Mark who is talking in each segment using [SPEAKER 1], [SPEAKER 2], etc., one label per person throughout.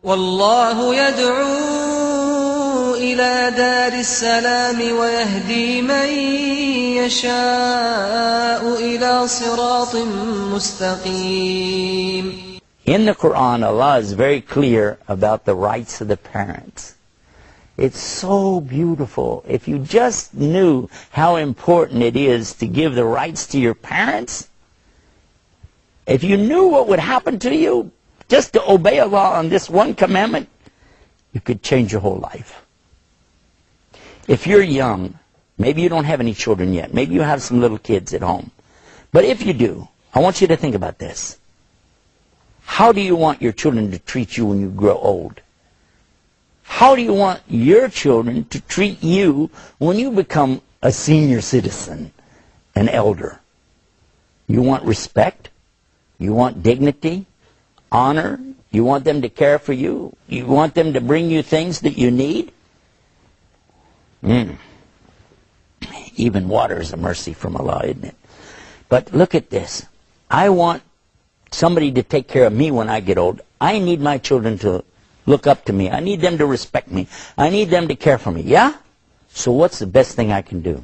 [SPEAKER 1] والله يدعو إلى دار السلام ويهدي من يشاء إلى صراط مستقيم.
[SPEAKER 2] In the Quran, Allah is very clear about the rights of the parents. It's so beautiful. If you just knew how important it is to give the rights to your parents, if you knew what would happen to you just to obey Allah on this one commandment, you could change your whole life. If you're young, maybe you don't have any children yet, maybe you have some little kids at home, but if you do, I want you to think about this. How do you want your children to treat you when you grow old? How do you want your children to treat you when you become a senior citizen, an elder? You want respect? You want dignity, honor? You want them to care for you? You want them to bring you things that you need? Even water is a mercy from Allah, isn't it? But look at this. I want somebody to take care of me when I get old. I need my children to look up to me. I need them to respect me. I need them to care for me. Yeah? So what's the best thing I can do?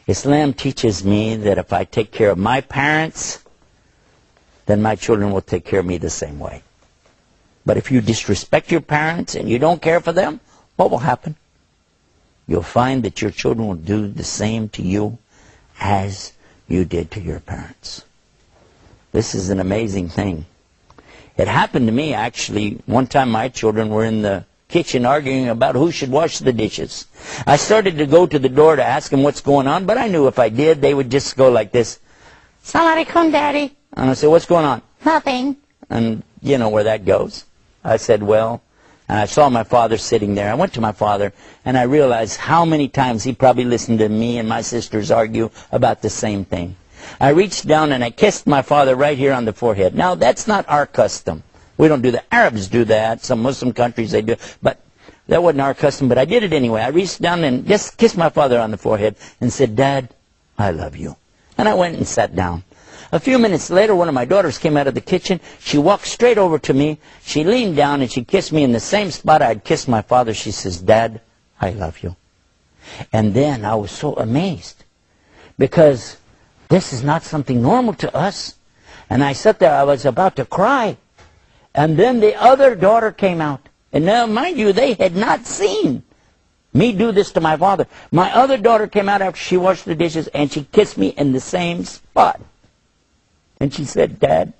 [SPEAKER 2] Islam teaches me that if I take care of my parents, then my children will take care of me the same way. But if you disrespect your parents and you don't care for them, what will happen? You'll find that your children will do the same to you as you did to your parents. This is an amazing thing. It happened to me, actually. One time my children were in the kitchen arguing about who should wash the dishes. I started to go to the door to ask them what's going on, but I knew if I did, they would just go like this. Assalamu alaikum, Daddy. And I said, what's going on? Nothing. And you know where that goes. I said, well, and I saw my father sitting there. I went to my father, and I realized how many times he probably listened to me and my sisters argue about the same thing. I reached down and I kissed my father right here on the forehead. Now, that's not our custom. We don't do that. Arabs do that. Some Muslim countries, they do. But that wasn't our custom, but I did it anyway. I reached down and just kissed my father on the forehead and said, Dad, I love you. And I went and sat down. A few minutes later, one of my daughters came out of the kitchen. She walked straight over to me. She leaned down and she kissed me in the same spot I'd kissed my father. She says, Dad, I love you. And then I was so amazed because this is not something normal to us. And I sat there, I was about to cry. And then the other daughter came out. And now, mind you, they had not seen me do this to my father. My other daughter came out after she washed the dishes and she kissed me in the same spot. And she said, Dad,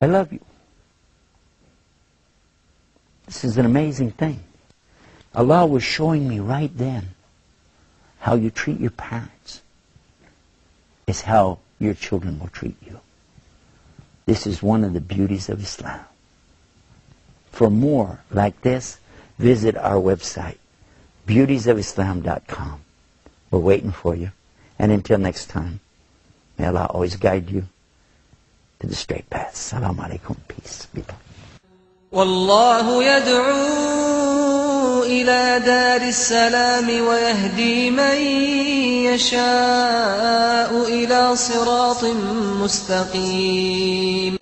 [SPEAKER 2] I love you. This is an amazing thing. Allah was showing me right then how you treat your parents is how your children will treat you. This is one of the beauties of Islam. For more like this, visit our website, beautiesofislam.com. We're waiting for you. And until next time, may Allah always guide you to the straight path. Assalamu alaikum. Peace.
[SPEAKER 1] والله يدعو إلى دار السلام ويهدي من يشاء إلى صراط مستقيم.